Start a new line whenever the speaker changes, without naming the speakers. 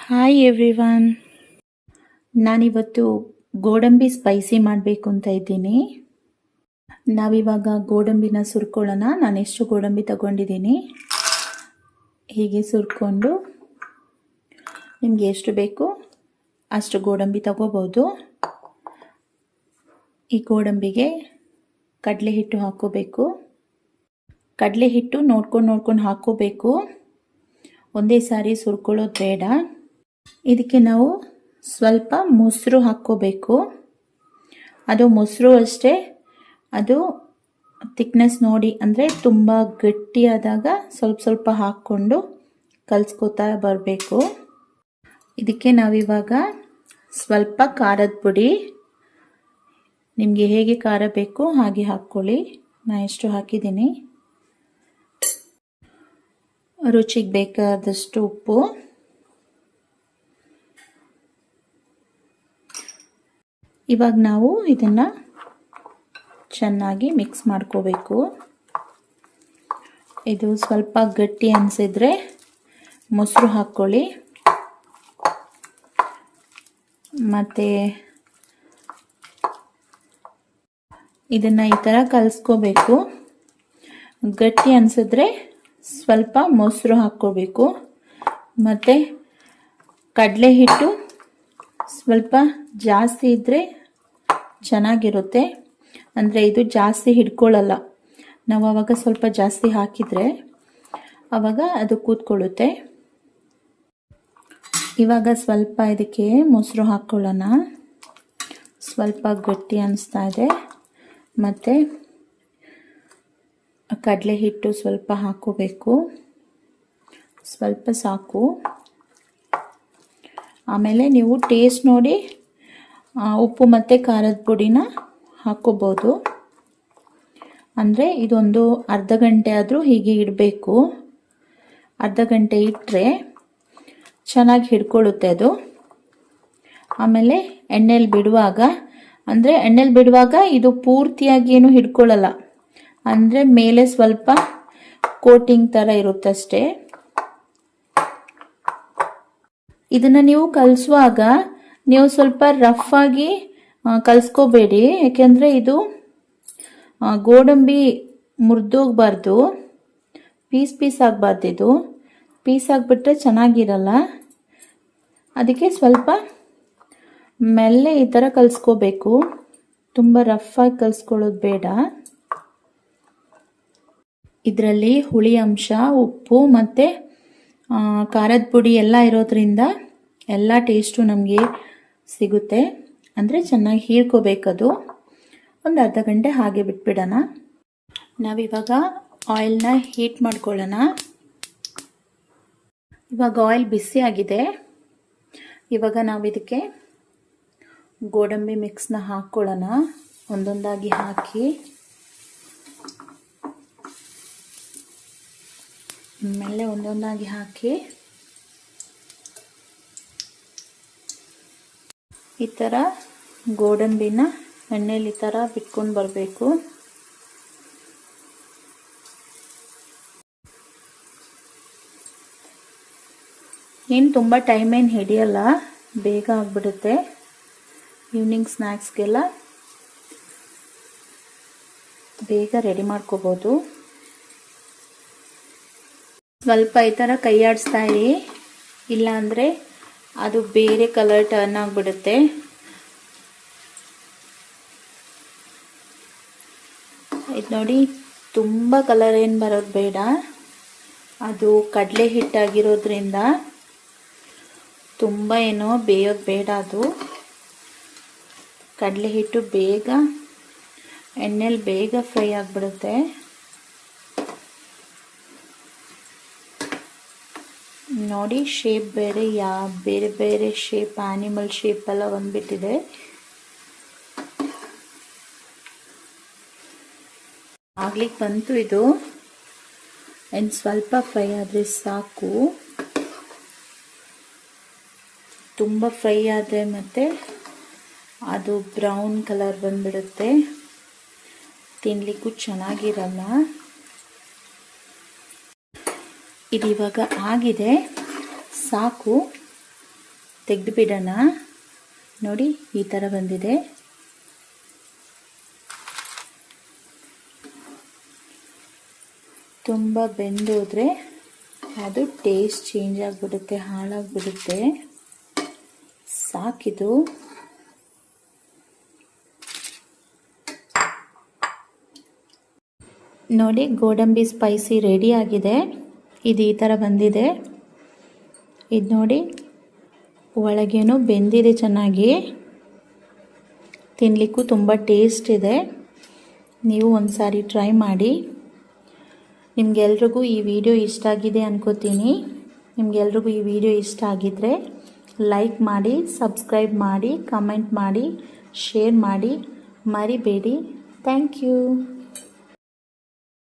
Hi everyone. ನಾನಿವತ್ತು ಗೋಡಂಬಿ spicy ಮಾಡಬೇಕು ಅಂತ ಇದ್ದೀನಿ. ನಾವಿವಾಗ ಗೋಡಂಬಿನ ಸುರ್ಕೊಳ್ಳೋಣ. ನಾನು ಎಷ್ಟು ಗೋಡಂಬಿ ತಗೊಂಡಿದ್ದೀನಿ ಹೀಗೆ ಸುರ್ಕೊಂಡು ನಿಮಗೆ ಎಷ್ಟು ಬೇಕು ಅಷ್ಟು ಗೋಡಂಬಿ ತಗೋಬೋದು. ಈ ಗೋಡಂಬಿಗೆ ಕಡಲೆ ಹಿಟ್ಟು ಹಾಕೋಬೇಕು. ಕಡಲೆ ಹಿಟ್ಟು ನೋಡ್ಕೊಂಡು ಹಾಕೋಬೇಕು, ಒಂದೇ ಸಾರಿ ಸುರ್ಕೊಳ್ಳೋದು ಬೇಡ. ಇದಕ್ಕೆ ನಾವು ಸ್ವಲ್ಪ ಮೊಸರು ಹಾಕ್ಕೋಬೇಕು. ಅದು ಮೊಸರು ಅಷ್ಟೇ, ಅದು ಥಿಕ್ನೆಸ್ ನೋಡಿ, ಅಂದರೆ ತುಂಬ ಗಟ್ಟಿಯಾದಾಗ ಸ್ವಲ್ಪ ಹಾಕ್ಕೊಂಡು ಕಲಿಸ್ಕೋತಾ ಬರಬೇಕು. ಇದಕ್ಕೆ ನಾವಿವಾಗ ಸ್ವಲ್ಪ ಖಾರದ ಪುಡಿ, ನಿಮಗೆ ಹೇಗೆ ಖಾರ ಬೇಕು ಹಾಗೆ ಹಾಕ್ಕೊಳ್ಳಿ. ನಾನು ಎಷ್ಟು ಹಾಕಿದ್ದೀನಿ. ರುಚಿಗೆ ಬೇಕಾದಷ್ಟು ಉಪ್ಪು, ಇವಾಗ ನಾವು ಇದನ್ನು ಚೆನ್ನಾಗಿ ಮಿಕ್ಸ್ ಮಾಡ್ಕೋಬೇಕು. ಇದು ಸ್ವಲ್ಪ ಗಟ್ಟಿ ಅನಿಸಿದ್ರೆ ಮೊಸರು ಹಾಕ್ಕೊಳ್ಳಿ. ಮತ್ತು ಇದನ್ನು ಈ ಥರ ಕಲಿಸ್ಕೋಬೇಕು. ಗಟ್ಟಿ ಅನಿಸಿದ್ರೆ ಸ್ವಲ್ಪ ಮೊಸರು ಹಾಕ್ಕೋಬೇಕು. ಮತ್ತು ಕಡಲೆ ಹಿಟ್ಟು ಸ್ವಲ್ಪ ಜಾಸ್ತಿ ಇದ್ದರೆ ಚೆನ್ನಾಗಿರುತ್ತೆ, ಅಂದರೆ ಇದು ಜಾಸ್ತಿ ಹಿಡ್ಕೊಳ್ಳಲ್ಲ. ನಾವು ಆವಾಗ ಸ್ವಲ್ಪ ಜಾಸ್ತಿ ಹಾಕಿದರೆ ಆವಾಗ ಅದು ಕೂತ್ಕೊಳ್ಳುತ್ತೆ. ಇವಾಗ ಸ್ವಲ್ಪ ಇದಕ್ಕೆ ಮೊಸರು ಹಾಕ್ಕೊಳ್ಳೋಣ. ಸ್ವಲ್ಪ ಗಟ್ಟಿ ಅನಿಸ್ತಾ ಇದೆ. ಮತ್ತು ಕಡಲೆ ಹಿಟ್ಟು ಸ್ವಲ್ಪ ಹಾಕೋಬೇಕು, ಸ್ವಲ್ಪ ಸಾಕು. ಆಮೇಲೆ ನೀವು ಟೇಸ್ಟ್ ನೋಡಿ ಉಪ್ಪು ಮತ್ತು ಖಾರದ ಪುಡಿನ ಹಾಕ್ಕೋಬೋದು. ಅಂದರೆ ಇದೊಂದು ಅರ್ಧ ಗಂಟೆ ಆದರೂ ಹೀಗೆ ಇಡಬೇಕು. ಅರ್ಧ ಗಂಟೆ ಇಟ್ಟರೆ ಚೆನ್ನಾಗಿ ಹಿಡ್ಕೊಳ್ಳುತ್ತೆ ಅದು. ಆಮೇಲೆ ಎಣ್ಣೆಲಿ ಬಿಡುವಾಗ ಇದು ಪೂರ್ತಿಯಾಗಿ ಏನು ಹಿಡ್ಕೊಳ್ಳಲ್ಲ, ಅಂದರೆ ಮೇಲೆ ಸ್ವಲ್ಪ ಕೋಟಿಂಗ್ ಥರ ಇರುತ್ತಷ್ಟೇ. ಇದನ್ನು ನೀವು ಕಲಿಸುವಾಗ ನೀವು ಸ್ವಲ್ಪ ರಫ್ ಆಗಿ ಕಲಿಸ್ಕೋಬೇಡಿ, ಯಾಕೆಂದರೆ ಇದು ಗೋಡಂಬಿ ಮುರಿದೋಗ್ಬಾರ್ದು, ಪೀಸ್ ಆಗಬಾರ್ದು. ಇದು ಪೀಸ್ ಆಗಿಬಿಟ್ರೆ ಚೆನ್ನಾಗಿರಲ್ಲ. ಅದಕ್ಕೆ ಸ್ವಲ್ಪ ಮೆಲ್ಲೆ ಈ ಥರ ಕಲಿಸ್ಕೋಬೇಕು, ತುಂಬ ರಫ್ ಆಗಿ ಕಲಿಸ್ಕೊಳ್ಳೋದು ಬೇಡ. ಇದರಲ್ಲಿ ಹುಳಿ ಅಂಶ, ಉಪ್ಪು ಮತ್ತು ಖಾರದ ಪುಡಿ ಎಲ್ಲ ಇರೋದ್ರಿಂದ ಎಲ್ಲ ಟೇಸ್ಟು ನಮಗೆ ಸಿಗುತ್ತೆ. ಅಂದರೆ ಚೆನ್ನಾಗಿ ಹೀರ್ಕೋಬೇಕದು. ಒಂದು ಅರ್ಧ ಗಂಟೆ ಹಾಗೆ ಬಿಟ್ಬಿಡೋಣ. ನಾವಿವಾಗ ಆಯಿಲ್ನ ಹೀಟ್ ಮಾಡ್ಕೊಳ್ಳೋಣ. ಇವಾಗ ಆಯಿಲ್ ಬಿಸಿ ಆಗಿದೆ. ಇವಾಗ ನಾವು ಇದಕ್ಕೆ ಗೋಡಂಬಿ ಮಿಕ್ಸ್ನ ಹಾಕ್ಕೊಳ್ಳೋಣ. ಒಂದೊಂದಾಗಿ ಹಾಕಿ ಮೇಲೆ ಒಂದೊಂದಾಗಿ ಹಾಕಿ ಈ ಥರ ಗೋಡಂಬಿನ ಎಣ್ಣೆಲಿ ಈ ಥರ ಬಿಟ್ಕೊಂಡು ಬರಬೇಕು. ಏನು ತುಂಬ ಟೈಮ್ ಏನು ಹಿಡಿಯಲ್ಲ, ಬೇಗ ಆಗಿಬಿಡುತ್ತೆ. ಈವ್ನಿಂಗ್ ಸ್ನ್ಯಾಕ್ಸ್ಗೆಲ್ಲ ಬೇಗ ರೆಡಿ ಮಾಡ್ಕೋಬೋದು. ಸ್ವಲ್ಪ ಈ ಥರ ಕೈ ಆಡಿಸ್ತಾ ಇರಿ, ಇಲ್ಲಾಂದರೆ ಅದು ಬೇರೆ ಕಲರ್ ಟರ್ನ್ ಆಗಿಬಿಡುತ್ತೆ. ಇದು ನೋಡಿ, ತುಂಬ ಕಲರ್ ಏನು ಬರೋದು ಬೇಡ. ಅದು ಕಡಲೆ ಹಿಟ್ಟಾಗಿರೋದ್ರಿಂದ ತುಂಬ ಏನೋ ಬೇಯೋದು ಬೇಡ. ಅದು ಕಡಲೆ ಹಿಟ್ಟು ಬೇಗ ಎಣ್ಣೆಲಿ ಬೇಗ ಫ್ರೈ ಆಗಿಬಿಡುತ್ತೆ. ನೋಡಿ, ಶೇಪ್ ಬೇರೆ ಬೇರೆ ಶೇಪ್, ಆ್ಯನಿಮಲ್ ಶೇಪ್ ಎಲ್ಲ ಬಂದ್ಬಿಟ್ಟಿದೆ. ಆಗ್ಲಿಕ್ಕೆ ಬಂತು ಇದು. ಇನ್ನು ಸ್ವಲ್ಪ ಫ್ರೈ ಆದರೆ ಸಾಕು. ತುಂಬ ಫ್ರೈ ಆದರೆ ಮತ್ತೆ ಅದು ಬ್ರೌನ್ ಕಲರ್ ಬಂದ್ಬಿಡುತ್ತೆ, ತಿನ್ನಲಿಕ್ಕೂ ಚೆನ್ನಾಗಿರಲ್ಲ. ಇದು ಇವಾಗ ಆಗಿದೆ, ಸಾಕು. ತೆಗೆದುಬಿಡೋಣ. ನೋಡಿ ಈ ಥರ ಬಂದಿದೆ. ತುಂಬ ಬೆಂದೋದ್ರೆ ಅದು ಟೇಸ್ಟ್ ಚೇಂಜ್ ಆಗಿಬಿಡುತ್ತೆ, ಹಾಳಾಗಿಬಿಡುತ್ತೆ. ಸಾಕಿದು. ನೋಡಿ ಗೋಡಂಬಿ ಸ್ಪೈಸಿ ರೆಡಿ ಆಗಿದೆ. ಇದು ಈ ಥರ ಬಂದಿದೆ. ಇದು ನೋಡಿ ಒಳಗೇನೋ ಬೆಂದಿದೆ ಚೆನ್ನಾಗಿ, ತಿನ್ನಲಿಕ್ಕೂ ತುಂಬ ಟೇಸ್ಟ್ ಇದೆ. ನೀವು ಒಂದು ಸಾರಿ ಟ್ರೈ ಮಾಡಿ. ನಿಮಗೆಲ್ರಿಗೂ ಈ ವಿಡಿಯೋ ಇಷ್ಟ ಆಗಿದೆ ಅನ್ಕೋತೀನಿ. ನಿಮಗೆಲ್ರಿಗೂ ಈ ವಿಡಿಯೋ ಇಷ್ಟ ಆಗಿದ್ದರೆ ಲೈಕ್ ಮಾಡಿ, ಸಬ್ಸ್ಕ್ರೈಬ್ ಮಾಡಿ, ಕಮೆಂಟ್ ಮಾಡಿ, ಶೇರ್ ಮಾಡಿ ಮರಿಬೇಡಿ. Thank you.